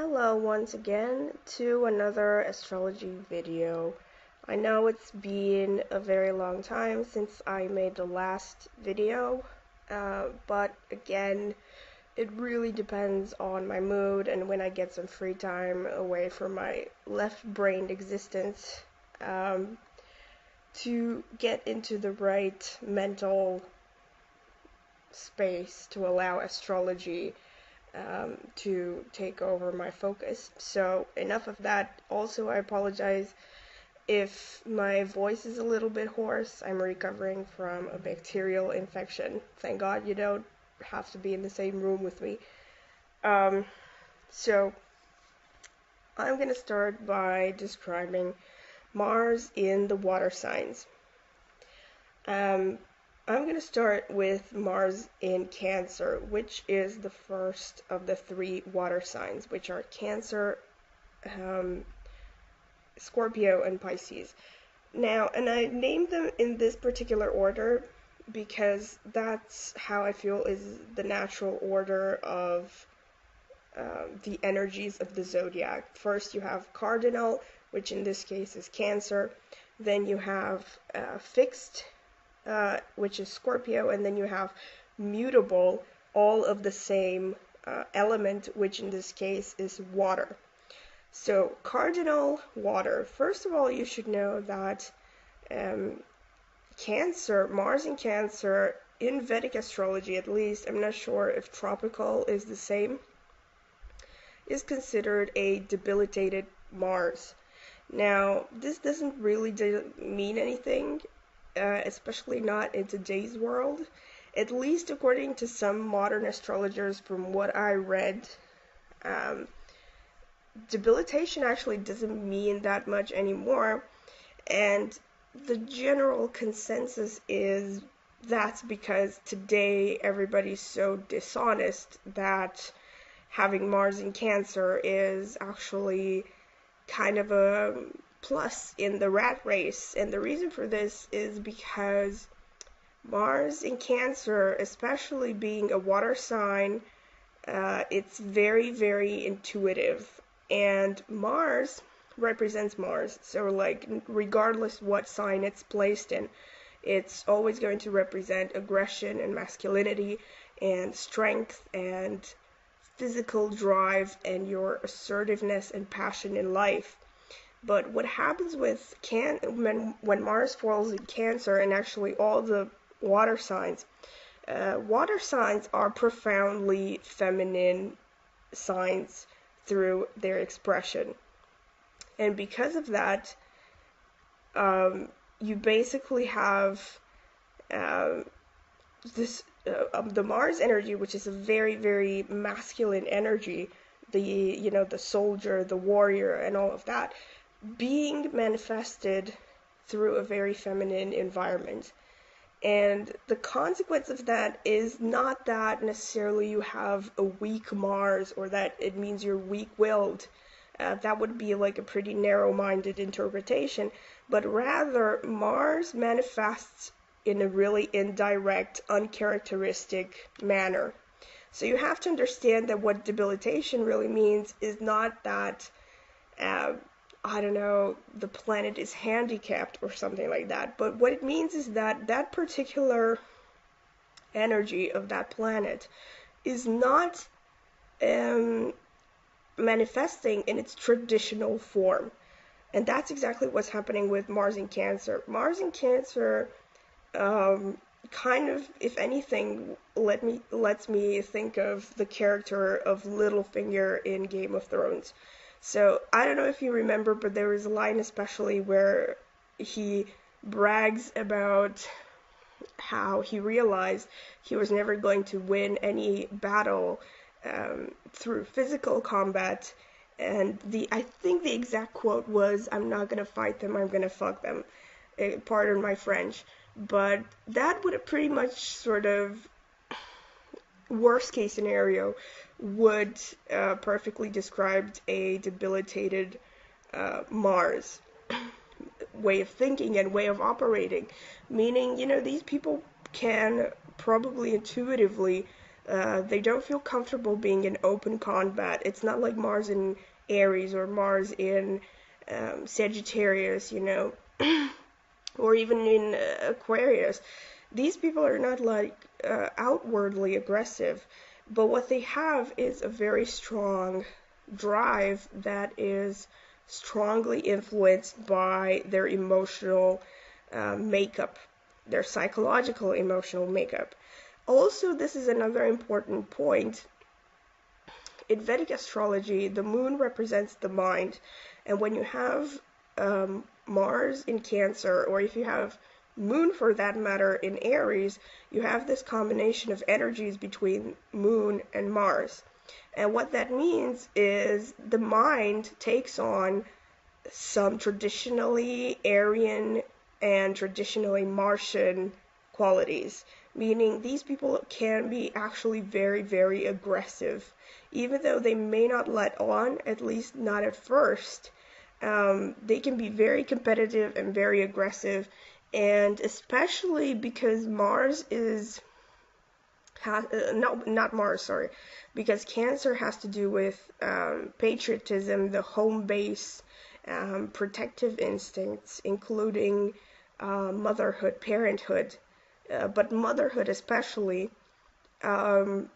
Hello once again to another astrology video. I know it's been a very long time since I made the last video, but again, it really depends on my mood and when I get some free time away from my left-brained existence to get into the right mental space to allow astrology to take over my focus. So enough of that. Also, I apologize if my voice is a little bit hoarse. I'm recovering from a bacterial infection. Thank God you don't have to be in the same room with me. So I'm going to start by describing Mars in the water signs. I'm going to start with Mars in Cancer, which is the first of the three water signs, which are Cancer, Scorpio, and Pisces. Now, and I named them in this particular order because that's how I feel is the natural order of the energies of the zodiac. First, you have cardinal, which in this case is Cancer. Then you have fixed, which is Scorpio, and then you have mutable, all of the same element, which in this case is water. So cardinal water. First of all, you should know that Cancer, Mars in Cancer, in Vedic astrology at least, I'm not sure if tropical is the same, is considered a debilitated Mars. Now, this doesn't really mean anything, especially not in today's world, at least according to some modern astrologers. From what I read, debilitation actually doesn't mean that much anymore, and the general consensus is that's because today everybody's so dishonest that having Mars in Cancer is actually kind of a plus in the rat race. And the reason for this is because Mars in Cancer, especially being a water sign, it's very, very intuitive. And Mars represents Mars. So like regardless what sign it's placed in, it's always going to represent aggression and masculinity and strength and physical drive and your assertiveness and passion in life. But what happens with when Mars falls in Cancer, and actually all the water signs are profoundly feminine signs through their expression. And because of that, you basically have the Mars energy, which is a very, very masculine energy, the soldier, the warrior, and all of that, being manifested through a very feminine environment. And the consequence of that is not that necessarily you have a weak Mars or that it means you're weak-willed. That would be like a pretty narrow-minded interpretation, but rather Mars manifests in a really indirect, uncharacteristic manner. So you have to understand that what debilitation really means is not that, the planet is handicapped or something like that, but what it means is that that particular energy of that planet is not manifesting in its traditional form. And that's exactly what's happening with Mars in Cancer. Mars in Cancer kind of, if anything, lets me think of the character of Littlefinger in Game of Thrones. So I don't know if you remember, but there was a line especially where he brags about how he realized he was never going to win any battle through physical combat. And I think the exact quote was, "I'm not gonna fight them, I'm gonna fuck them." Pardon my French. But that would have pretty much sort of, worst case scenario, would perfectly described a debilitated Mars way of thinking and way of operating. Meaning, these people can probably intuitively They don't feel comfortable being in open combat. It's not like Mars in Aries or Mars in Sagittarius, or even in Aquarius. These people are not like outwardly aggressive, but what they have is a very strong drive that is strongly influenced by their emotional makeup, their psychological emotional makeup. Also, this is another important point. In Vedic astrology, the moon represents the mind, and when you have Mars in Cancer, or if you have Moon for that matter in Aries, you have this combination of energies between Moon and Mars. And what that means is the mind takes on some traditionally Aryan and traditionally Martian qualities, meaning these people can be actually very, very aggressive, even though they may not let on, at least not at first. They can be very competitive and very aggressive, and especially because Mars is not Mars, sorry, because Cancer has to do with patriotism, the home base, protective instincts, including motherhood, parenthood, but motherhood especially.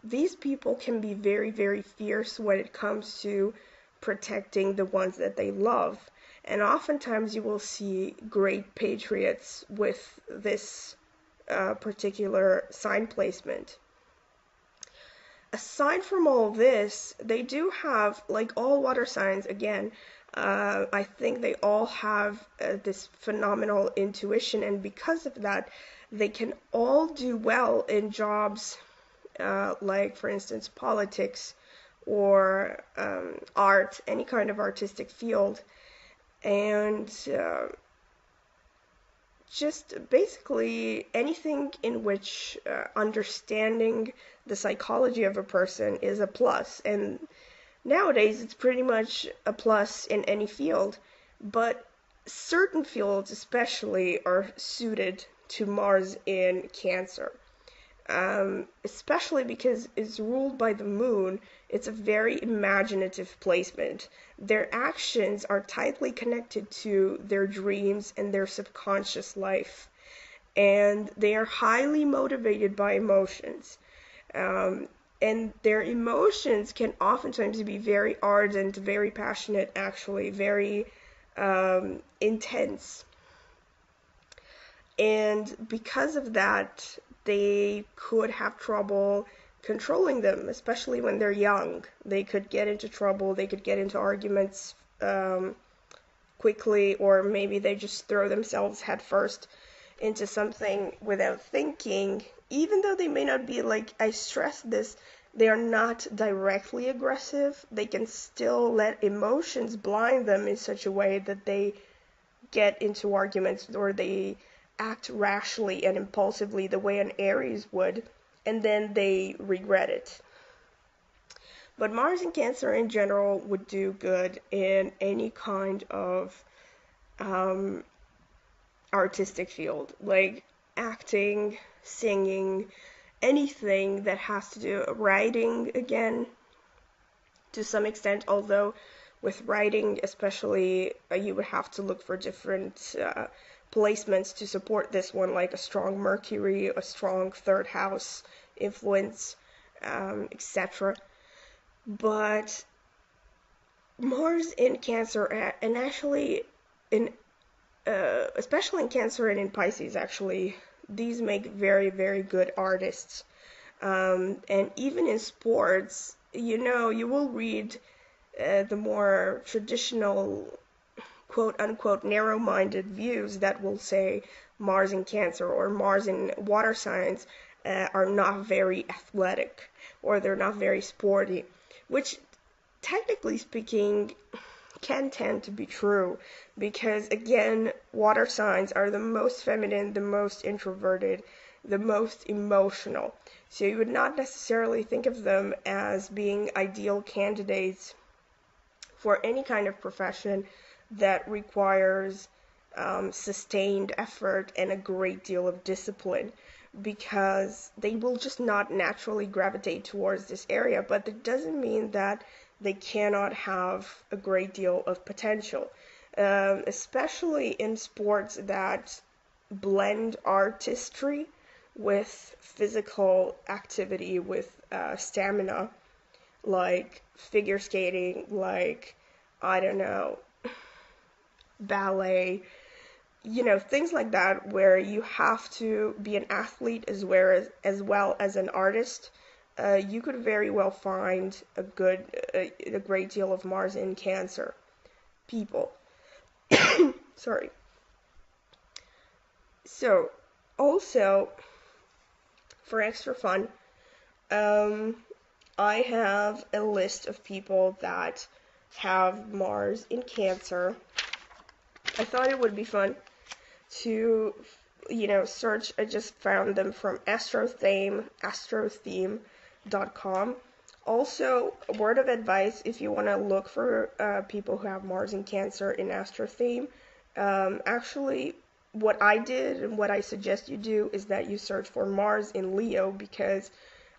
These people can be very, very fierce when it comes to protecting the ones that they love. And oftentimes you will see great patriots with this particular sign placement. Aside from all this, they do have, like all water signs, again, I think they all have this phenomenal intuition, and because of that, they can all do well in jobs like, for instance, politics or art, any kind of artistic field, and just basically anything in which understanding the psychology of a person is a plus. And nowadays it's pretty much a plus in any field, but certain fields especially are suited to Mars in Cancer. Especially because it's ruled by the moon, it's a very imaginative placement. Their actions are tightly connected to their dreams and their subconscious life, and they are highly motivated by emotions. And their emotions can oftentimes be very ardent, very passionate, actually, very intense. And because of that, they could have trouble controlling them, especially when they're young. They could get into trouble, they could get into arguments quickly, or maybe they just throw themselves headfirst into something without thinking. Even though they may not be, like, I stress this, they are not directly aggressive, they can still let emotions blind them in such a way that they get into arguments, or they act rashly and impulsively the way an Aries would, and then they regret it. But Mars in Cancer in general would do good in any kind of artistic field, like acting, singing, anything that has to do writing, again, to some extent, although with writing especially, you would have to look for different placements to support this one, like a strong Mercury, a strong third house influence, etc. But Mars in Cancer, and actually especially in Cancer and in Pisces, actually, these make very, very good artists. And even in sports, you will read the more traditional, quote-unquote, narrow-minded views that will say Mars in Cancer or Mars in water signs are not very athletic, or they're not very sporty, which, technically speaking, can tend to be true, because, again, water signs are the most feminine, the most introverted, the most emotional. So you would not necessarily think of them as being ideal candidates for any kind of profession that requires sustained effort and a great deal of discipline. because they will just not naturally gravitate towards this area. But that doesn't mean that they cannot have a great deal of potential, especially in sports that blend artistry with physical activity, with stamina, like figure skating, like, I don't know, ballet, things like that, where you have to be an athlete as well as an artist. You could very well find a great deal of Mars in Cancer people. Sorry. So, also, for extra fun, I have a list of people that have Mars in Cancer. I thought it would be fun to, search. I just found them from astrotheme.com. Also, a word of advice if you want to look for people who have Mars in Cancer in Astrotheme. Actually, what I did and what I suggest you do is that you search for Mars in Leo, because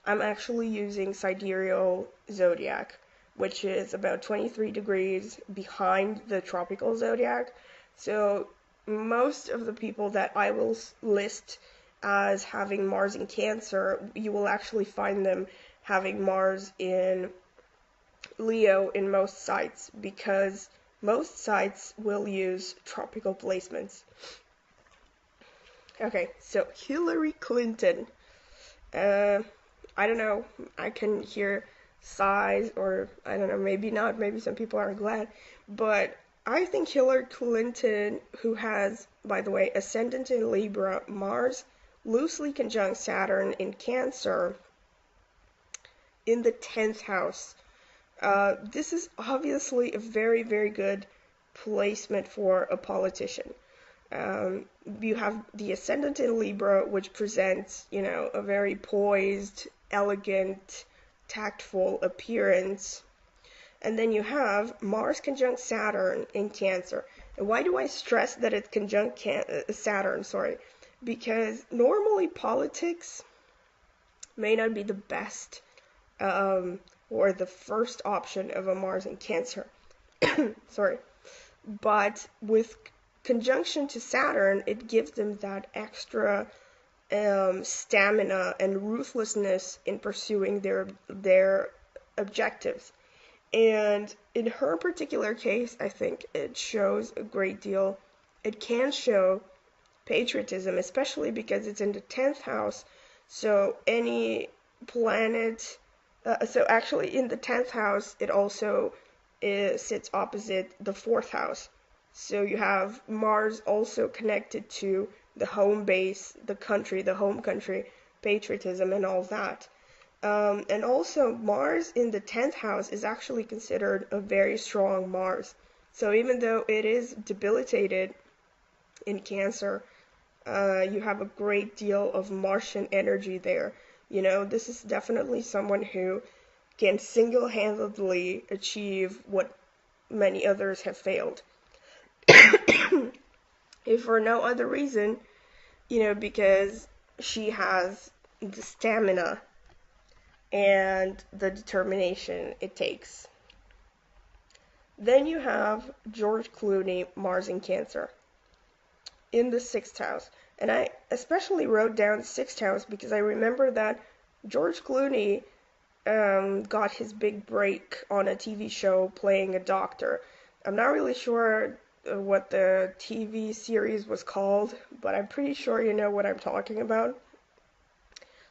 I'm actually using sidereal zodiac, which is about 23 degrees behind the tropical zodiac. So most of the people that I will list as having Mars in Cancer, you will actually find them having Mars in Leo in most sites, because most sites will use tropical placements. Okay, so Hillary Clinton. I don't know, I can hear sighs, or I don't know, maybe not, maybe some people aren't glad, but I think Hillary Clinton, who has, by the way, ascendant in Libra, Mars, loosely conjunct Saturn in Cancer, in the 10th house. This is obviously a very, very good placement for a politician. You have the ascendant in Libra, which presents, a very poised, elegant, tactful appearance. And then you have Mars conjunct Saturn in Cancer. And why do I stress that it's conjunct Saturn? Sorry. Because normally politics may not be the best or the first option of a Mars in Cancer. Sorry. But with conjunction to Saturn, it gives them that extra stamina and ruthlessness in pursuing their objectives. And in her particular case, I think it shows a great deal. It can show patriotism, especially because it's in the 10th house. So any planet, so actually in the 10th house, it also sits opposite the 4th house. So you have Mars also connected to the home base, the country, the home country, patriotism and all that. And also Mars in the 10th house is actually considered a very strong Mars. So even though it is debilitated in Cancer, you have a great deal of Martian energy there. This is definitely someone who can single-handedly achieve what many others have failed. If for no other reason, because she has the stamina and the determination it takes. Then you have George Clooney, Mars in Cancer, in the 6th house. And I especially wrote down the 6th house because I remember that George Clooney got his big break on a TV show playing a doctor. I'm not really sure what the TV series was called, but I'm pretty sure you know what I'm talking about.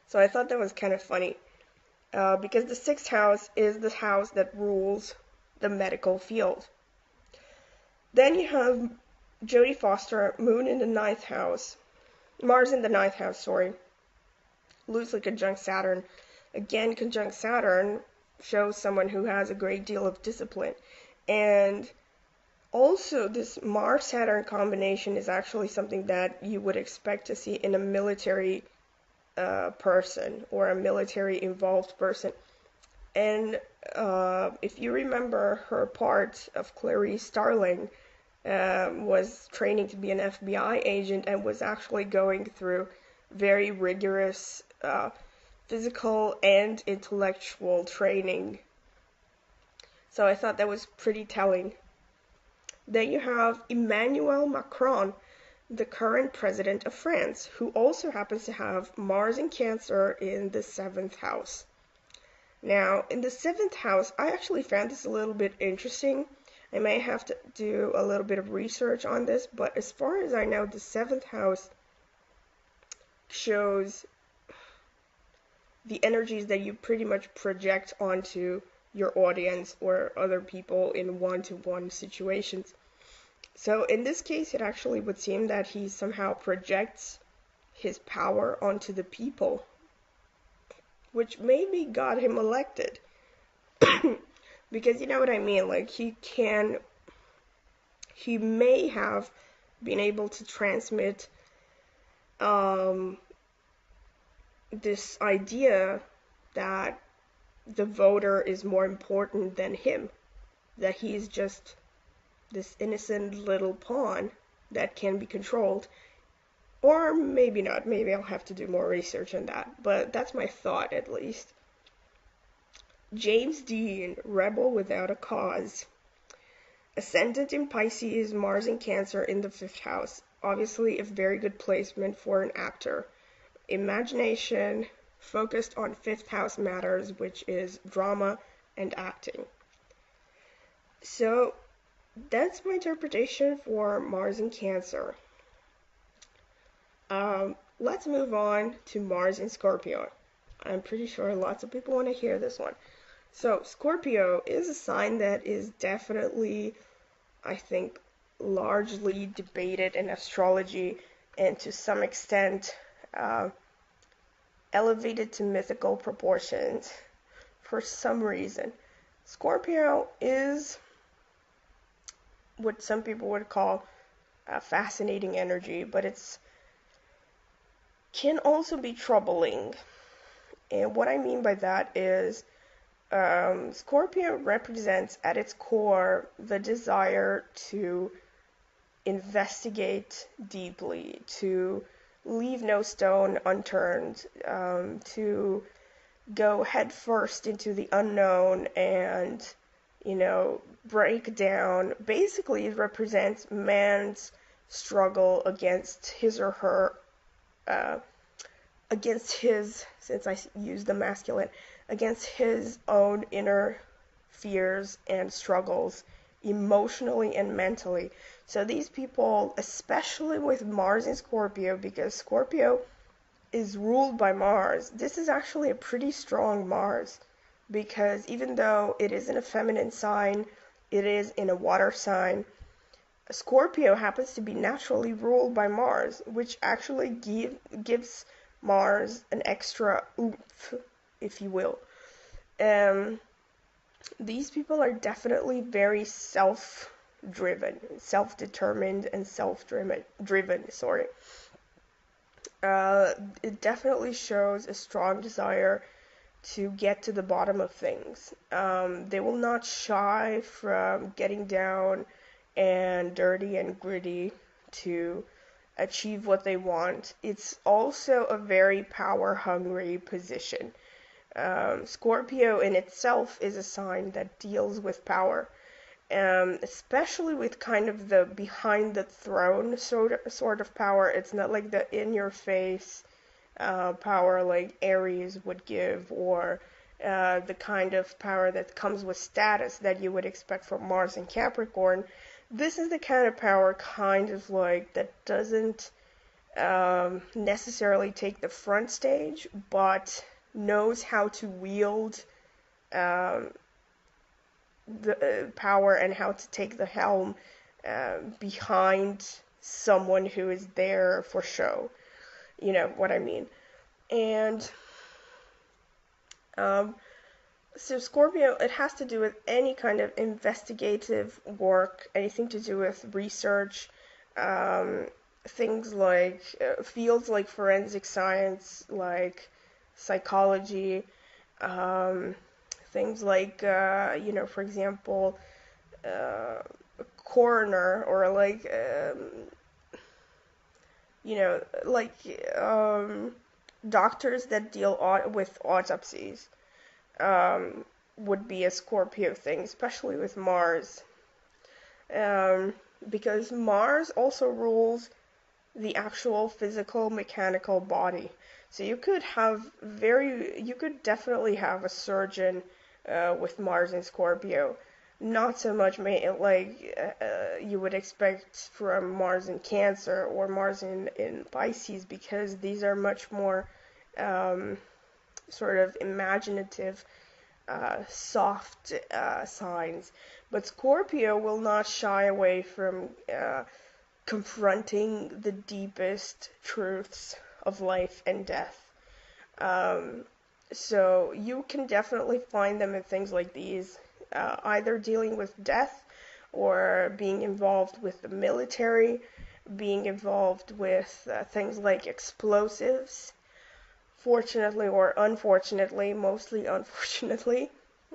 So I thought that was kind of funny, because the 6th house is the house that rules the medical field. Then you have Jodie Foster, Moon in the 9th house, Mars in the 9th house, sorry, loosely conjunct Saturn. Again, conjunct Saturn shows someone who has a great deal of discipline. And also, this Mars-Saturn combination is actually something that you would expect to see in a military person or a military-involved person. And if you remember, her part of Clarice Starling was training to be an FBI agent and was actually going through very rigorous physical and intellectual training. So I thought that was pretty telling. Then you have Emmanuel Macron, the current president of France, who also happens to have Mars in Cancer in the 7th house. Now, in the 7th house, I actually found this a little bit interesting. I may have to do a little bit of research on this, but as far as I know, the 7th house shows the energies that you pretty much project onto your audience or other people in one-to-one situations. So in this case, it actually would seem that he somehow projects his power onto the people, which maybe got him elected. Because you know what I mean, like he may have been able to transmit this idea that the voter is more important than him, that he's just this innocent little pawn that can be controlled. Or maybe not, maybe I'll have to do more research on that, but that's my thought at least. James Dean, Rebel Without a Cause. Ascendant in Pisces, Mars in Cancer in the 5th house. Obviously a very good placement for an actor. Imagination, focused on 5th house matters, which is drama and acting. So that's my interpretation for Mars in Cancer. Let's move on to Mars in Scorpio. I'm pretty sure lots of people want to hear this one. So Scorpio is a sign that is definitely, I think, largely debated in astrology and to some extent elevated to mythical proportions for some reason. Scorpio is what some people would call a fascinating energy, but it's can also be troubling. And what I mean by that is Scorpio represents at its core the desire to investigate deeply, to leave no stone unturned, to go headfirst into the unknown and, break down. Basically, it represents man's struggle against his or her, against his, since I use the masculine, against his own inner fears and struggles, emotionally and mentally. So these people, especially with Mars in Scorpio, because Scorpio is ruled by Mars, this is actually a pretty strong Mars, because even though it is in a feminine sign, it is in a water sign, Scorpio happens to be naturally ruled by Mars, which actually gives Mars an extra oomph, if you will. These people are definitely very self-driven, self-determined, and self-driven. Sorry. It definitely shows a strong desire to get to the bottom of things. They will not shy from getting down and dirty and gritty to achieve what they want. It's also a very power-hungry position. Scorpio in itself is a sign that deals with power, especially with kind of the behind the throne sort of power. It's not like the in-your-face power like Aries would give, or the kind of power that comes with status that you would expect from Mars and Capricorn. This is the kind of power kind of like that doesn't necessarily take the front stage, but knows how to wield the power and how to take the helm behind someone who is there for show. You know what I mean? And so Scorpio, it has to do with any kind of investigative work, anything to do with research, things like fields like forensic science, like psychology, things like, for example, coroner, or like you know, like doctors that deal with autopsies would be a Scorpio thing, especially with Mars. Um, because Mars also rules the actual physical mechanical body. So you could definitely have a surgeon with Mars in Scorpio. Not so much you would expect from Mars in Cancer or Mars in Pisces, because these are much more um, sort of imaginative, soft signs. But Scorpio will not shy away from confronting the deepest truths of life and death. Um, so you can definitely find them in things like these, either dealing with death or being involved with the military, being involved with things like explosives. Fortunately or unfortunately, mostly unfortunately,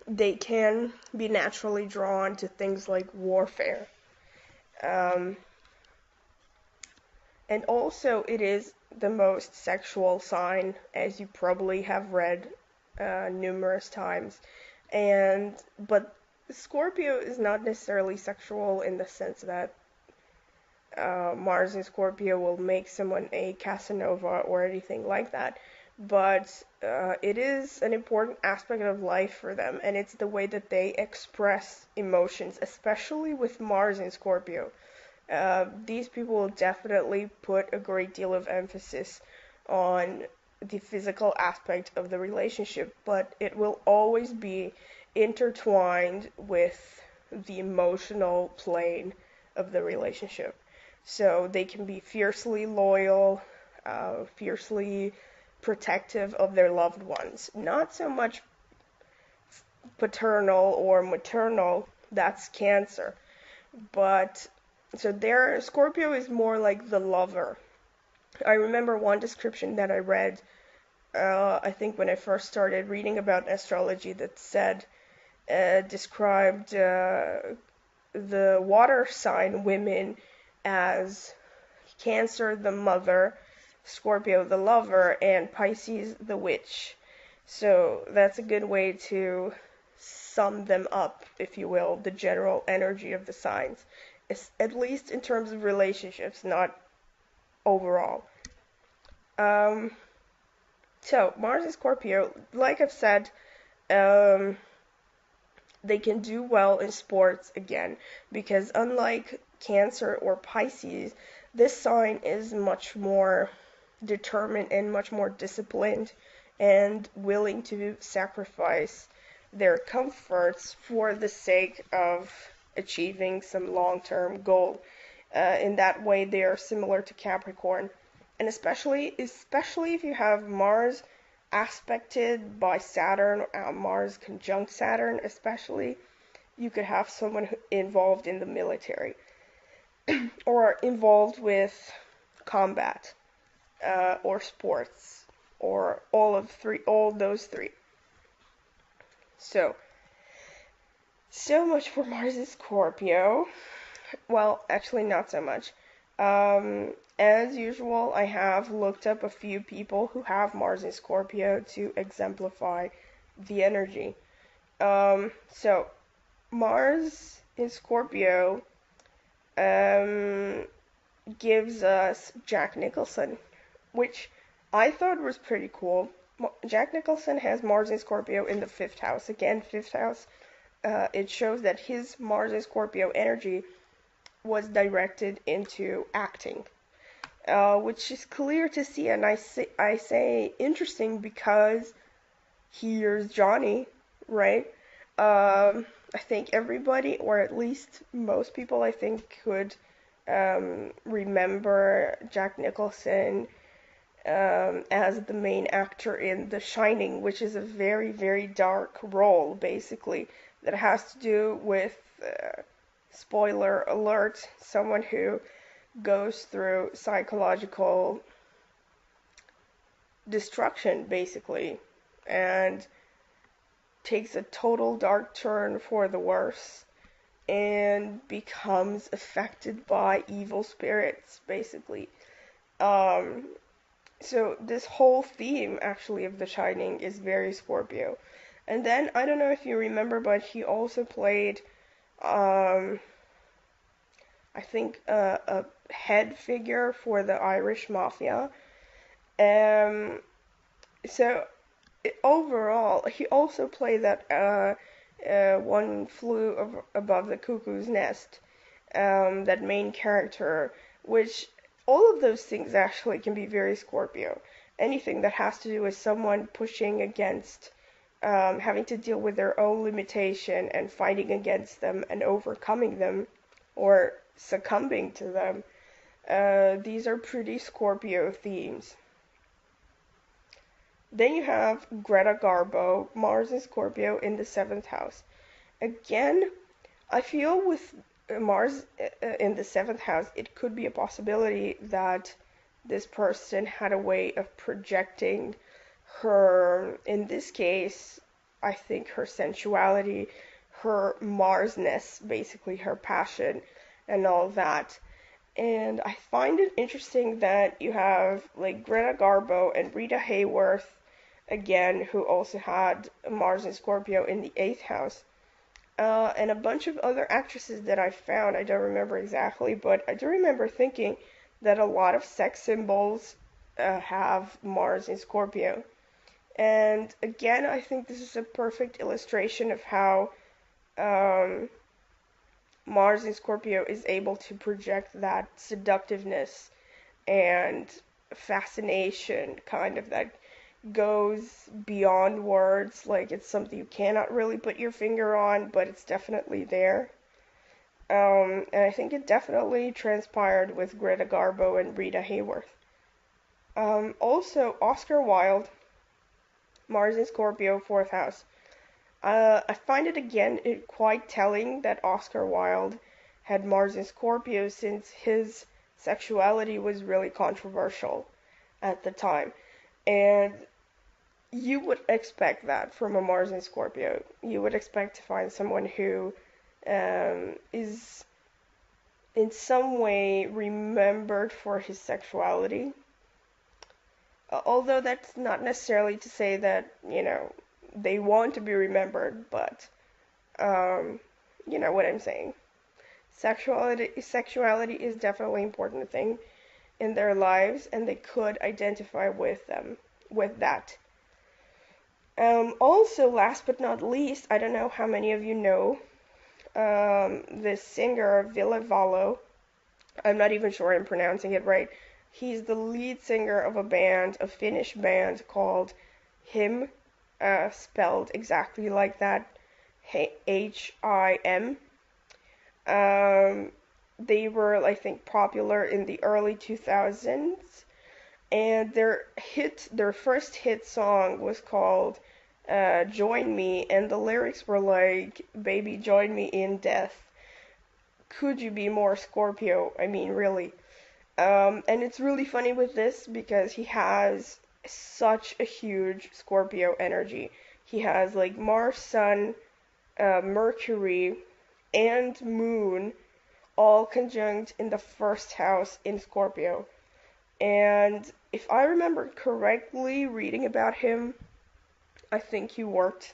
they can be naturally drawn to things like warfare. Um, And also, it is the most sexual sign, as you probably have read numerous times. But Scorpio is not necessarily sexual in the sense that Mars in Scorpio will make someone a Casanova or anything like that. But it is an important aspect of life for them, and it's the way that they express emotions, especially with Mars in Scorpio. These people will definitely put a great deal of emphasis on the physical aspect of the relationship, but it will always be intertwined with the emotional plane of the relationship. So they can be fiercely loyal, fiercely protective of their loved ones. Not so much paternal or maternal, that's Cancer. But so there, Scorpio is more like the lover. I remember one description that I read, I think when I first started reading about astrology, that described the water sign women as Cancer the mother, Scorpio the lover, and Pisces the witch. So that's a good way to sum them up, if you will, the general energy of the signs, at least in terms of relationships, not overall. Um, so Mars and Scorpio, like I've said, um, they can do well in sports again, because unlike Cancer or Pisces, this sign is much more determined and much more disciplined and willing to sacrifice their comforts for the sake of achieving some long-term goal. In that way, they are similar to Capricorn, and especially if you have Mars aspected by Saturn, Mars conjunct Saturn, especially, you could have someone involved in the military or involved with combat or sports or all those three. So much for Mars in Scorpio. Well, actually, not so much. As usual, I have looked up a few people who have Mars in Scorpio to exemplify the energy. So, Mars in Scorpio gives us Jack Nicholson, which I thought was pretty cool. Jack Nicholson has Mars in Scorpio in the 5th house. Again, 5th house. It shows that his Mars in Scorpio energy was directed into acting, which is clear to see. And I say interesting because here's Johnny, right? I think everybody, or at least most people, I think, could remember Jack Nicholson as the main actor in The Shining, which is a very, very dark role, basically, that has to do with, spoiler alert, someone who goes through psychological destruction, basically, and takes a total dark turn for the worse and becomes affected by evil spirits, basically. Um, so this whole theme actually of The Shining is very Scorpio. And then I don't know if you remember, but he also played, um, I think, a head figure for the Irish mafia. Um, so overall, he also played that One Flew Above the Cuckoo's Nest, that main character, which all of those things actually can be very Scorpio. Anything that has to do with someone pushing against, having to deal with their own limitation and fighting against them and overcoming them or succumbing to them. These are pretty Scorpio themes. Then you have Greta Garbo, Mars and Scorpio in the 7th house. Again, I feel with Mars in the 7th house, it could be a possibility that this person had a way of projecting her, in this case, I think her sensuality, her Marsness, basically her passion and all that. And I find it interesting that you have like Greta Garbo and Rita Hayworth, again, who also had Mars and Scorpio in the 8th house. And a bunch of other actresses that I found, I don't remember exactly, but I do remember thinking that a lot of sex symbols have Mars in Scorpio. And again, I think this is a perfect illustration of how Mars in Scorpio is able to project that seductiveness and fascination, kind of, that goes beyond words. Like, it's something you cannot really put your finger on, but it's definitely there. And I think it definitely transpired with Greta Garbo and Rita Hayworth. Also, Oscar Wilde, Mars in Scorpio, 4th house. I find it again quite telling that Oscar Wilde had Mars in Scorpio, since his sexuality was really controversial at the time. And you would expect that from a Mars in Scorpio. You would expect to find someone who is in some way remembered for his sexuality. Although that's not necessarily to say that, they want to be remembered, but you know what I'm saying. Sexuality is definitely an important thing in their lives, and they could identify with that. Also, last but not least, I don't know how many of you know the singer Ville Valo. I'm not even sure I'm pronouncing it right. He's the lead singer of a Finnish band called Him, spelled exactly like that, H-I-M. They were, I think, popular in the early 2000s, and their first hit song was called Join Me, and the lyrics were like, "Baby, join me in death. Could you be more Scorpio? I mean, really." And it's really funny with this because he has such a huge Scorpio energy. He has like Mars, Sun, Mercury, and Moon all conjunct in the 1st house in Scorpio. And if I remember correctly reading about him, I think he worked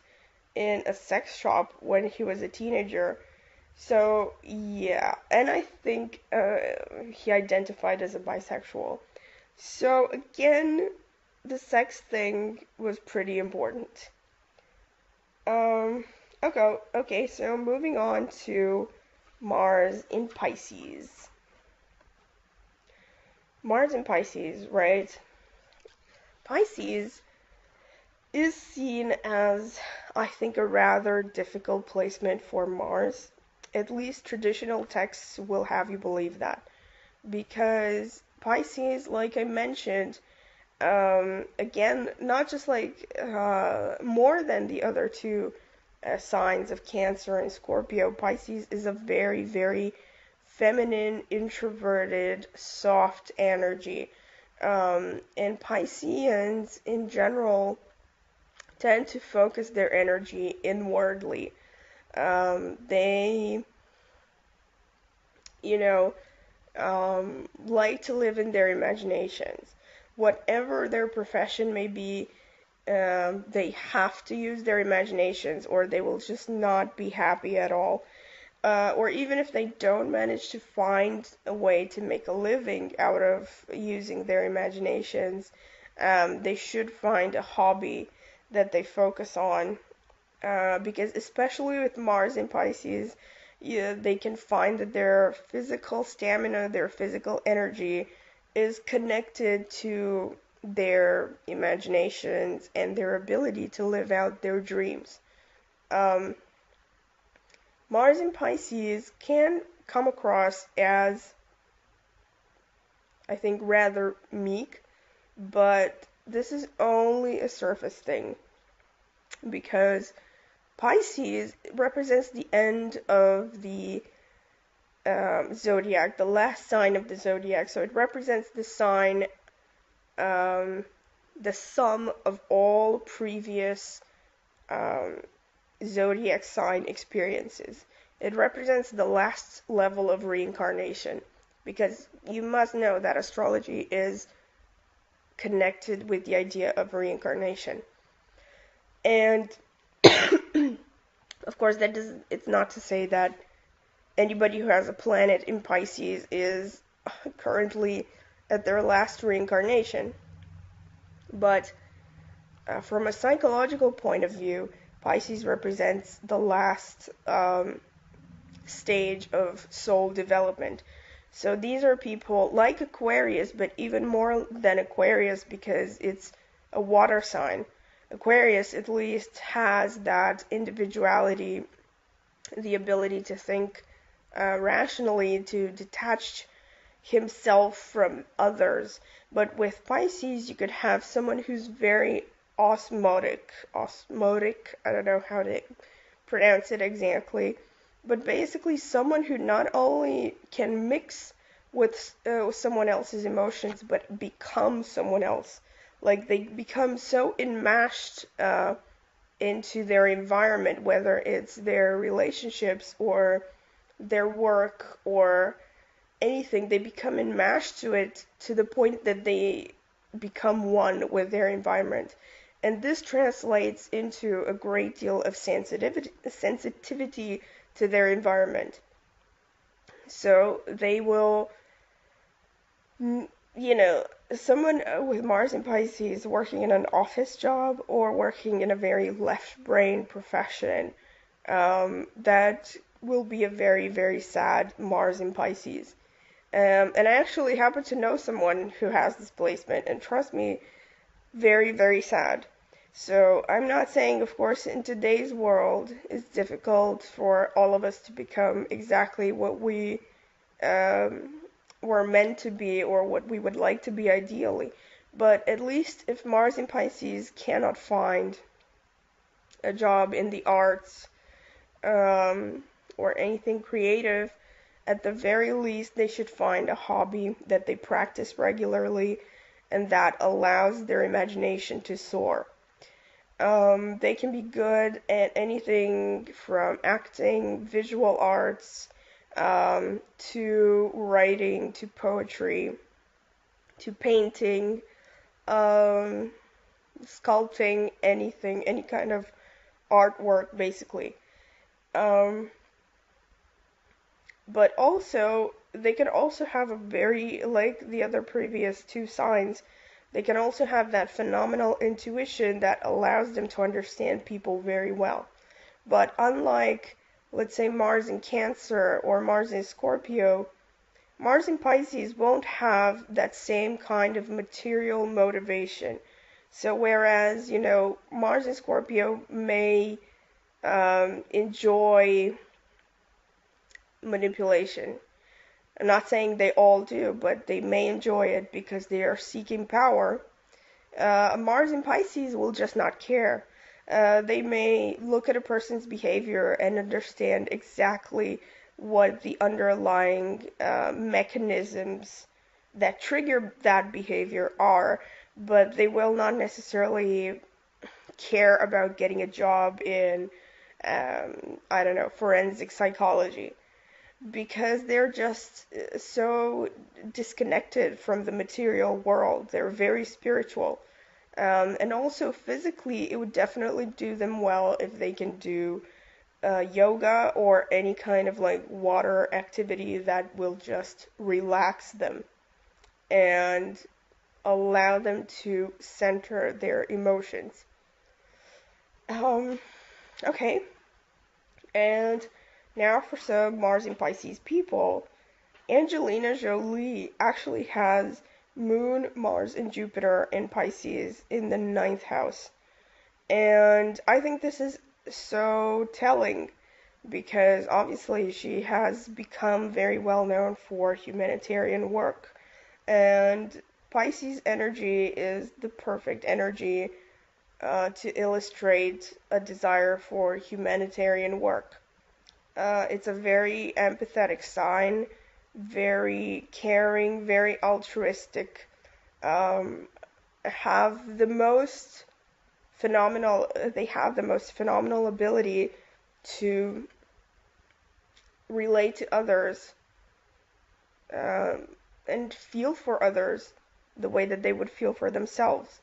in a sex shop when he was a teenager. So, yeah, and I think he identified as a bisexual. So, again, the sex thing was pretty important. Okay, so moving on to Mars in Pisces. Mars in Pisces, right? Pisces is seen as, I think, a rather difficult placement for Mars. At least traditional texts will have you believe that. Because Pisces, like I mentioned, again, not just like more than the other two signs of Cancer and Scorpio, Pisces is a very, very feminine, introverted, soft energy. And Pisceans, in general, tend to focus their energy They, you know, like to live in their imaginations. Whatever their profession may be, they have to use their imaginations or they will just not be happy at all. Or even if they don't manage to find a way to make a living out of using their imaginations, they should find a hobby that they focus on. Because especially with Mars in Pisces, yeah, they can find that their physical stamina, their physical energy is connected to their imaginations and their ability to live out their dreams. Um, Mars in Pisces can come across as, I think, rather meek, but this is only a surface thing because Pisces represents the end of the zodiac, the last sign of the zodiac. So it represents the sign, the sum of all previous zodiac sign experiences. It represents the last level of reincarnation because you must know that astrology is connected with the idea of reincarnation. And of course, it's not to say that anybody who has a planet in Pisces is currently at their last reincarnation. But from a psychological point of view, Pisces represents the last stage of soul development. So these are people like Aquarius, but even more than Aquarius because it's a water sign. Aquarius at least has that individuality, the ability to think rationally, to detach himself from others. But with Pisces, you could have someone who's very osmotic, I don't know how to pronounce it exactly, but basically someone who not only can mix with someone else's emotions, but become someone else. Like they become so enmeshed into their environment, whether it's their relationships or their work or anything, they become enmeshed to it to the point that they become one with their environment. And this translates into a great deal of sensitivity to their environment. So they will, someone with Mars in Pisces working in an office job or working in a very left brain profession, that will be a very, very sad Mars in Pisces. And I actually happen to know someone who has this placement, and trust me, very, very sad. So I'm not saying, of course, in today's world, it's difficult for all of us to become exactly what we were meant to be or what we would like to be ideally. But at least if Mars in Pisces cannot find a job in the arts or anything creative, at the very least they should find a hobby that they practice regularly and that allows their imagination to soar. They can be good at anything from acting, visual arts, to writing, to poetry, to painting, sculpting, anything, any kind of artwork, basically. But also, they can also have a very, like the other previous two signs, they can also have that phenomenal intuition that allows them to understand people very well. But unlike, let's say, Mars in Cancer or Mars in Scorpio, Mars in Pisces won't have that same kind of material motivation. So whereas, Mars in Scorpio may enjoy manipulation. I'm not saying they all do, but they may enjoy it because they are seeking power. Mars in Pisces will just not care. They may look at a person's behavior and understand exactly what the underlying mechanisms that trigger that behavior are, but they will not necessarily care about getting a job in, I don't know, forensic psychology. because they're just so disconnected from the material world. They're very spiritual. And also physically, it would definitely do them well if they can do yoga or any kind of like water activity that will just relax them and allow them to center their emotions. Okay, and now for some Mars in Pisces people. Angelina Jolie actually has Moon, Mars, and Jupiter in Pisces in the 9th house. And I think this is so telling because obviously she has become very well known for humanitarian work. And Pisces energy is the perfect energy to illustrate a desire for humanitarian work. It's a very empathetic sign, very caring, very altruistic, have the most they have the most phenomenal ability to relate to others, and feel for others the way that they would feel for themselves.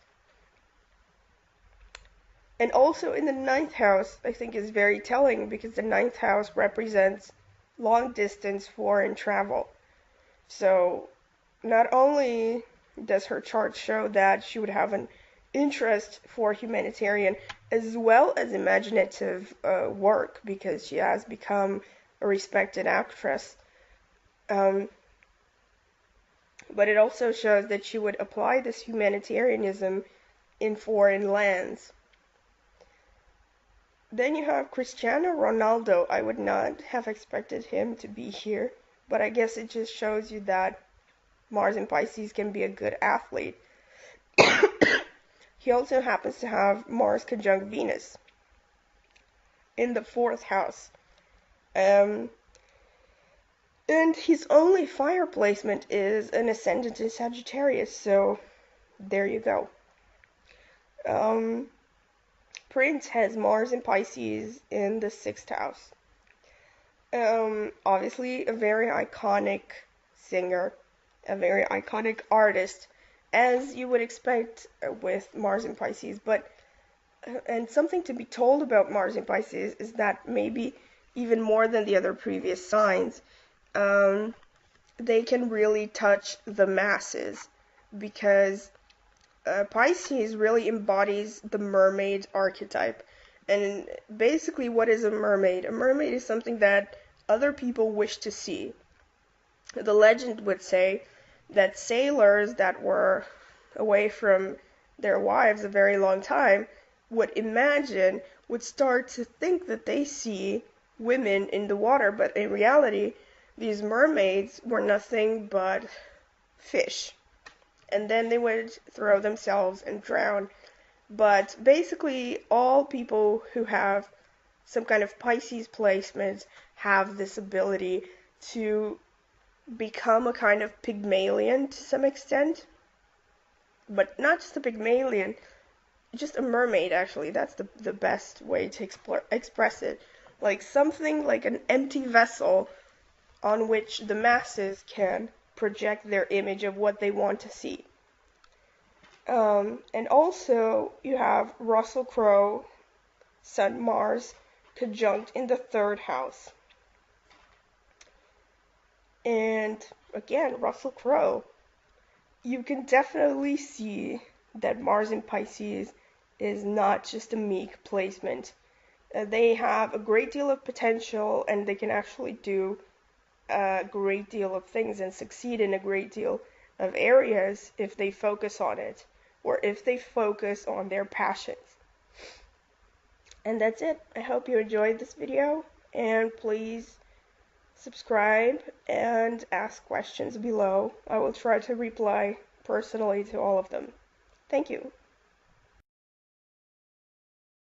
And also in the 9th house, I think is very telling because the 9th house represents long distance foreign travel. So not only does her chart show that she would have an interest for humanitarian as well as imaginative work because she has become a respected actress, but it also shows that she would apply this humanitarianism in foreign lands. Then you have Cristiano Ronaldo. I would not have expected him to be here, but I guess it just shows you that Mars in Pisces can be a good athlete. He also happens to have Mars conjunct Venus in the 4th house. And his only fire placement is an ascendant in Sagittarius, so there you go. Prince has Mars in Pisces in the 6th house. Obviously a very iconic singer, a very iconic artist, as you would expect with Mars in Pisces, but and something to be told about Mars in Pisces is that maybe even more than the other previous signs, they can really touch the masses because Pisces really embodies the mermaid archetype. And basically, what is a mermaid? A mermaid is something that other people wish to see. The legend would say that sailors that were away from their wives a very long time would start to think that they see women in the water, but in reality, these mermaids were nothing but fish. And then they would throw themselves and drown. But basically, all people who have some kind of Pisces placement have this ability to become a kind of Pygmalion to some extent. But not just a Pygmalion, just a mermaid, actually. That's the best way to express it. Like something like an empty vessel on which the masses can project their image of what they want to see. And also, you have Russell Crowe, Sun Mars, conjunct in the 3rd house. And again, Russell Crowe, you can definitely see that Mars in Pisces is not just a meek placement. They have a great deal of potential and they can actually do a great deal of things and succeed in a great deal of areas if they focus on it or if they focus on their passions. And that's it. I hope you enjoyed this video, and please subscribe and ask questions below. I will try to reply personally to all of them. Thank you.